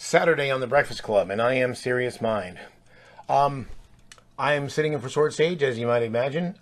Saturday on the Breakfast Club, and I am SiriusMined. I am sitting in for short stage, as you might imagine.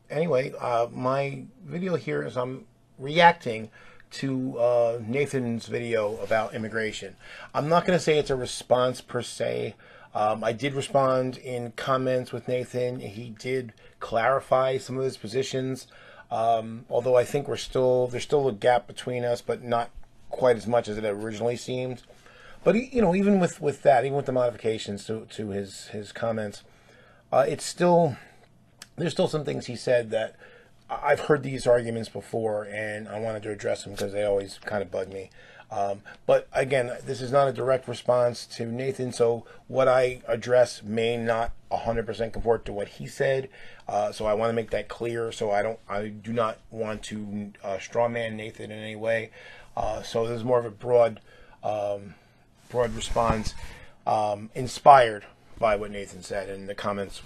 Anyway, my video here is I'm reacting to Nathan's video about immigration. I'm not going to say it's a response per se. I did respond in comments with Nathan. He did clarify some of his positions, although I think there's still a gap between us, but not quite as much as it originally seemed. But even with that, even with the modifications to his comments, there's still some things he said that I've heard these arguments before, and I wanted to address them because they always kind of bug me. But again, this is not a direct response to Nathan, so what I address may not 100% comport to what he said. So I want to make that clear. So I do not want to strawman Nathan in any way. So this is more of a broad response, inspired by what Nathan said and the comments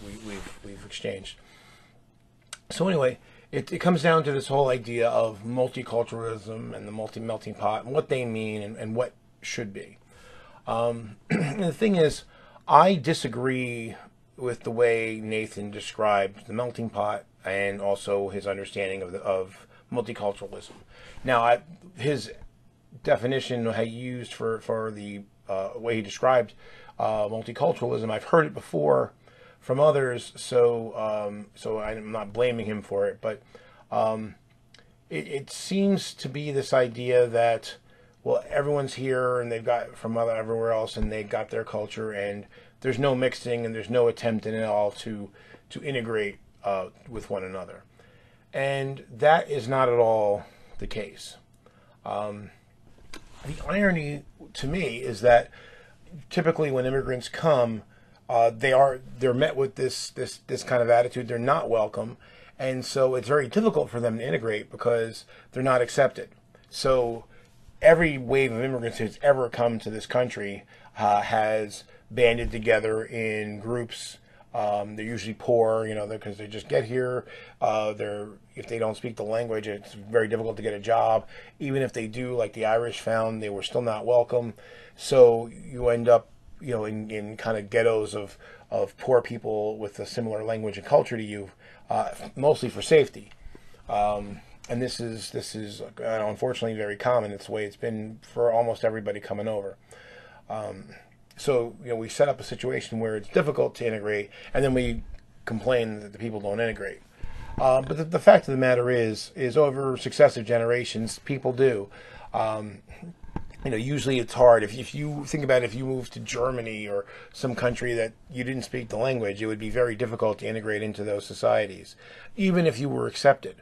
we've exchanged. So anyway, it comes down to this whole idea of multiculturalism and the melting pot and what they mean and what should be. And the thing is, I disagree with the way Nathan described the melting pot and also his understanding of multiculturalism. Now, his definition he used for the way he described multiculturalism, I've heard it before from others, so I'm not blaming him for it, but it seems to be this idea that, well, everyone's here and they've got from everywhere else and they've got their culture, and there's no mixing and there's no attempt in it all to integrate with one another. And that is not at all the case. The irony to me is that typically when immigrants come, they're met with this kind of attitude. They're not welcome, and so it's very difficult for them to integrate because they're not accepted. So every wave of immigrants that's ever come to this country has banded together in groups. They're usually poor, because they just get here. If they don't speak the language, it's very difficult to get a job. Even if they do, like the Irish found, they were still not welcome. So you end up, in kind of ghettos of poor people with a similar language and culture to you, mostly for safety. And this is unfortunately very common. It's the way it's been for almost everybody coming over. So, we set up a situation where it's difficult to integrate, and then we complain that the people don't integrate. But the fact of the matter is over successive generations, people do. Usually it's hard. If you think about it, if you moved to Germany or some country that you didn't speak the language, it would be very difficult to integrate into those societies, even if you were accepted.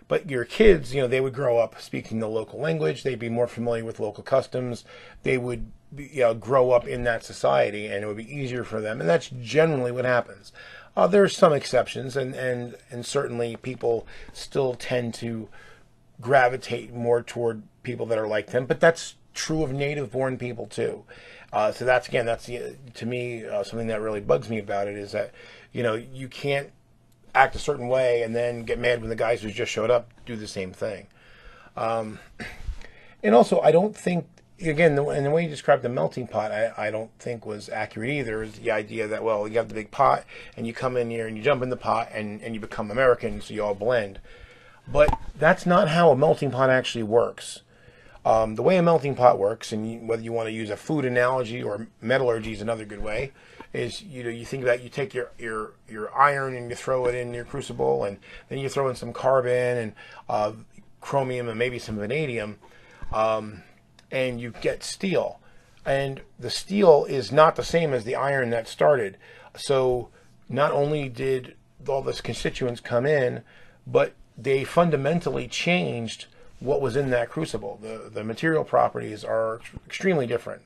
But your kids, they would grow up speaking the local language. They'd be more familiar with local customs. They would grow up in that society, and it would be easier for them. And that's generally what happens. There are some exceptions, and certainly people still tend to gravitate more toward people that are like them. But that's true of native-born people too. So that's to me something that really bugs me about it is that you can't act a certain way and then get mad when the guys who just showed up do the same thing. And also, I don't think, again, the way you described the melting pot, I don't think was accurate either. Is the idea that, well, you have the big pot and you come in here and you jump in the pot and you become American, so you all blend. But that's not how a melting pot actually works. The way a melting pot works, and whether you want to use a food analogy or metallurgy is another good way, is you think about, you take your iron and you throw it in your crucible, and then you throw in some carbon and chromium and maybe some vanadium, and you get steel. And the steel is not the same as the iron that started. So not only did all those constituents come in, but they fundamentally changed what was in that crucible. The material properties are extremely different.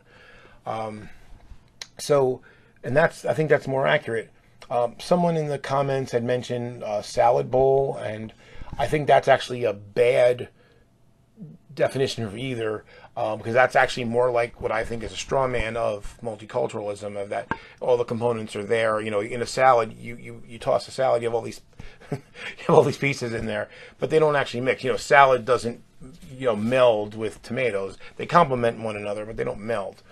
And I think that's more accurate. Someone in the comments had mentioned salad bowl, and I think that's actually a bad definition of either. because that's actually more like what I think is a straw man of multiculturalism, of that all the components are there. You know, in a salad, you toss a salad, you have all these you have all these pieces in there, but they don't actually mix. You know, salad doesn't meld with tomatoes. They complement one another, but they don't meld.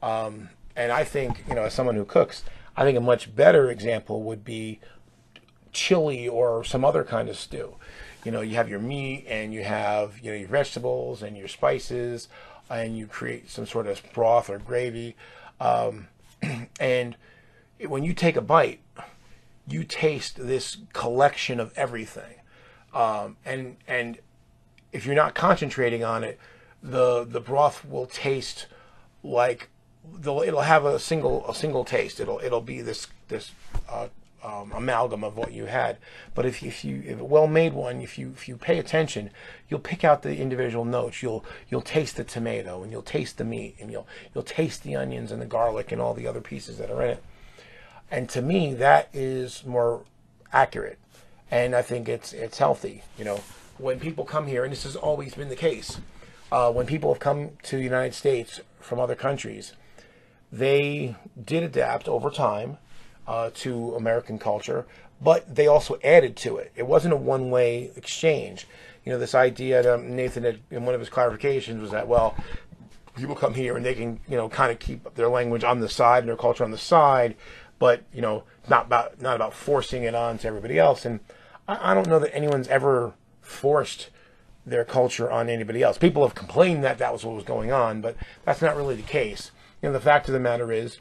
And I think, as someone who cooks, I think a much better example would be chili or some other kind of stew. You have your meat and you have, your vegetables and your spices, and you create some sort of broth or gravy. And when you take a bite, you taste this collection of everything. And if you're not concentrating on it, the broth will taste like it'll have a single taste. It'll be this amalgam of what you had. But if a well-made one, if you pay attention, you'll pick out the individual notes. You'll taste the tomato, and you'll taste the meat, and you'll taste the onions and the garlic and all the other pieces that are in it. And to me, that is more accurate, and I think it's healthy. When people come here, and this has always been the case, when people have come to the United States from other countries, they did adapt over time to American culture, but they also added to it. It wasn't a one-way exchange. This idea that Nathan had in one of his clarifications was that, well, people come here and they can, kind of keep their language on the side and their culture on the side, but not about forcing it on to everybody else. And I don't know that anyone's ever forced their culture on anybody else. People have complained that was what was going on, but that's not really the case. The fact of the matter is,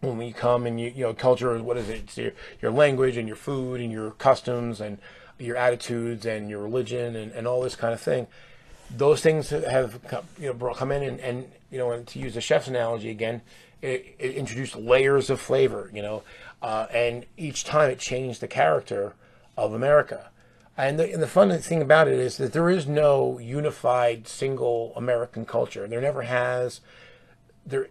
when we come and culture, what is it? It's your language and your food and your customs and your attitudes and your religion and all this kind of thing. Those things have come in and to use the chef's analogy again, it introduced layers of flavor, and each time it changed the character of America. And the fun thing about it is that there is no unified single American culture. There never has. There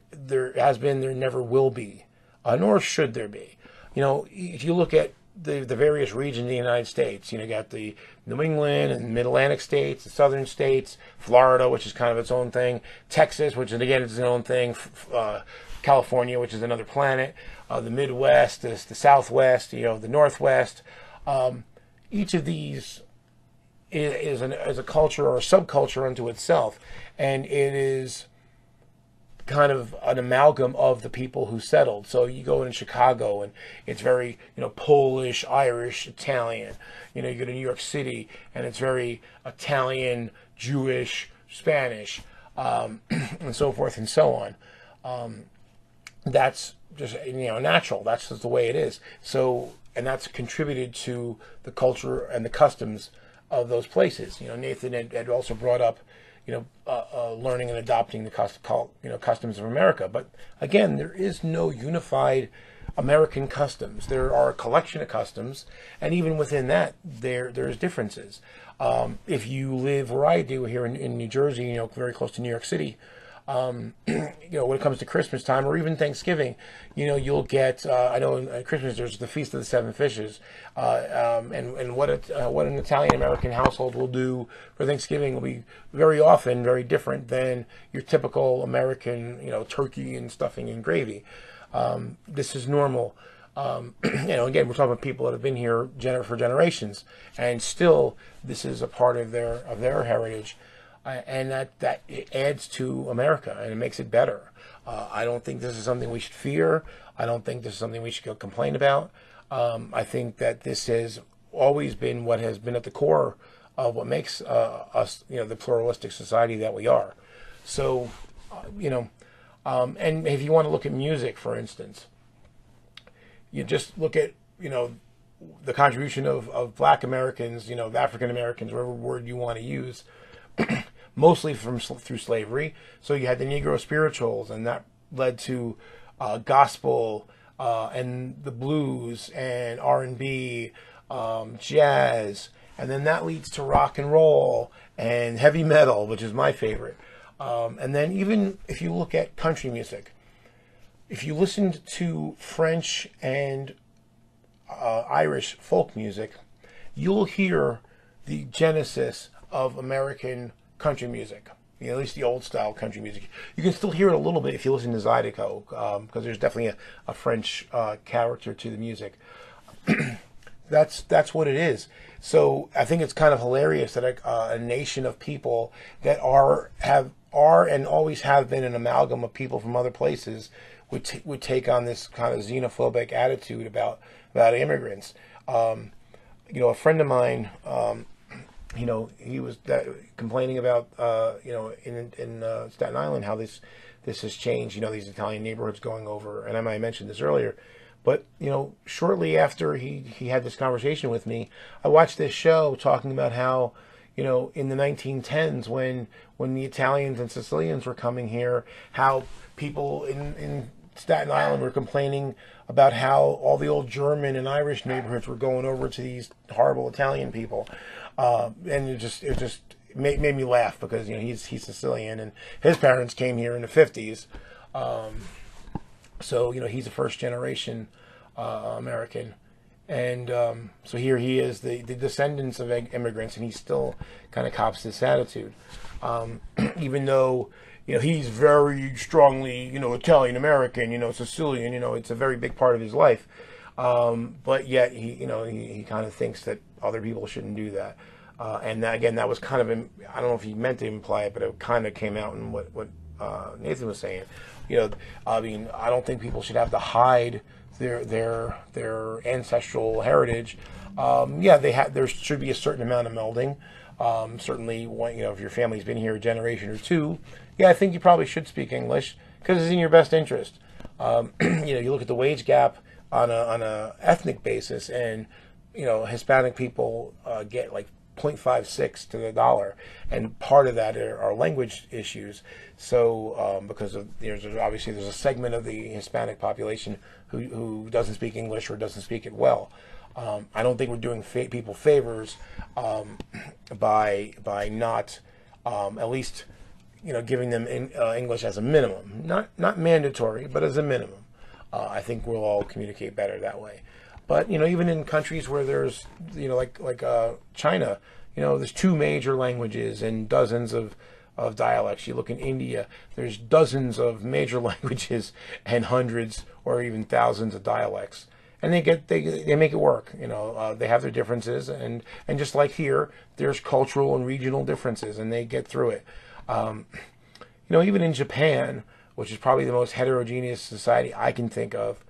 has been. There never will be, nor should there be. If you look at the various regions of the United States, you got the New England and Mid-Atlantic states, the Southern states, Florida, which is kind of its own thing, Texas, which is again its own thing, California, which is another planet, the Midwest, the Southwest, the Northwest. Each of these is a culture or a subculture unto itself, and it is kind of an amalgam of the people who settled. So you go in Chicago and it's very, Polish, Irish, Italian. You go to New York City and it's very Italian, Jewish, Spanish, and so forth and so on. That's just, natural. That's just the way it is. So, and that's contributed to the culture and the customs of those places. Nathan had also brought up, learning and adopting the customs of America. But again, there is no unified American customs. There are a collection of customs, and even within that, there's differences. If you live where I do here in New Jersey, very close to New York City, when it comes to Christmas time or even Thanksgiving, you'll get, I know at Christmas there's the Feast of the Seven Fishes, and what an Italian-American household will do for Thanksgiving will be very often very different than your typical American, turkey and stuffing and gravy. This is normal. Again, we're talking about people that have been here for generations, and still this is a part of their heritage. And that it adds to America and it makes it better. I don't think this is something we should fear. I don't think this is something we should go complain about. I think that this has always been what has been at the core of what makes us, the pluralistic society that we are. So, and if you want to look at music, for instance, you just look at, the contribution of Black Americans, African Americans, whatever word you want to use, mostly through slavery. So you had the Negro spirituals, and that led to gospel and the blues and R&B, jazz, and then that leads to rock and roll and heavy metal, which is my favorite. And then even if you look at country music, if you listened to French and Irish folk music, you'll hear the genesis of American country music. at least the old style country music. You can still hear it a little bit if you listen to Zydeco, because there's definitely a French character to the music. That's what it is. So I think it's kind of hilarious that a nation of people that are and always have been an amalgam of people from other places would take on this kind of xenophobic attitude about immigrants. A friend of mine, he was complaining about, in Staten Island, how this has changed. These Italian neighborhoods going over, and I might have mentioned this earlier, but shortly after he had this conversation with me, I watched this show talking about how, in the 1910s, when the Italians and Sicilians were coming here, how people in Staten Island were complaining about how all the old German and Irish neighborhoods were going over to these horrible Italian people, and it just made me laugh, because he's Sicilian and his parents came here in the 50s, so he's a first generation American, and so here he is, the descendants of immigrants, and he still kind of cops this attitude, even though he's very strongly Italian American, Sicilian, it's a very big part of his life, but yet he kind of thinks that other people shouldn't do that, and that was kind of, I don't know if he meant to imply it, but it kind of came out in what Nathan was saying. I mean, I don't think people should have to hide their ancestral heritage. There should be a certain amount of melding. Certainly, if your family's been here a generation or two, I think you probably should speak English, because it's in your best interest. You look at the wage gap on a ethnic basis, and Hispanic people get like 0.56 to the dollar, and part of that are language issues. So because there's a segment of the Hispanic population who doesn't speak English or doesn't speak it well. I don't think we're doing people favors by not at least giving them English as a minimum, not mandatory, but as a minimum. I think we'll all communicate better that way. But even in countries where there's like China, there's 2 major languages and dozens of dialects. You look in India, there's dozens of major languages and hundreds or even thousands of dialects, and they make it work. They have their differences, and just like here, there's cultural and regional differences, and they get through it. Even in Japan, which is probably the most heterogeneous society I can think of,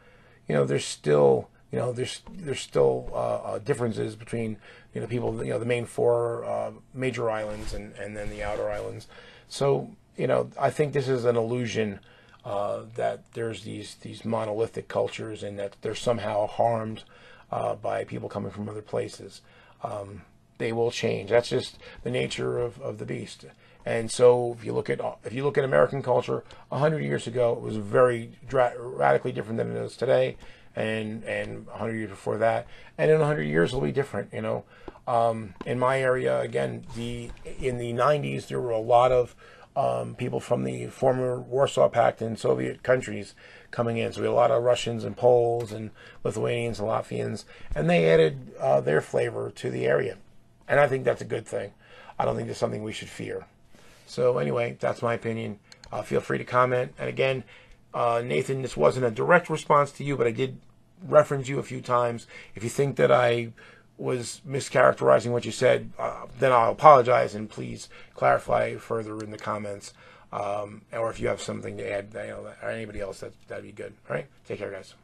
there's still differences between people, the main 4 major islands and then the outer islands. So I think this is an illusion that there's these monolithic cultures, and that they're somehow harmed by people coming from other places. They will change. That's just the nature of the beast. And so if you look at American culture 100 years ago, it was very radically different than it is today, and 100 years before that, and in 100 years it'll be different. In my area, again, in the 90s, there were a lot of people from the former Warsaw Pact and Soviet countries coming in. So we had a lot of Russians and Poles and Lithuanians and Latvians, and they added their flavor to the area. And I think that's a good thing. I don't think it's something we should fear. So anyway, that's my opinion. Feel free to comment. And again, Nathan, this wasn't a direct response to you, but I did reference you a few times. If you think that I was mischaracterizing what you said, then I'll apologize, and please clarify further in the comments. Or if you have something to add, or anybody else, that'd be good. All right, take care, guys.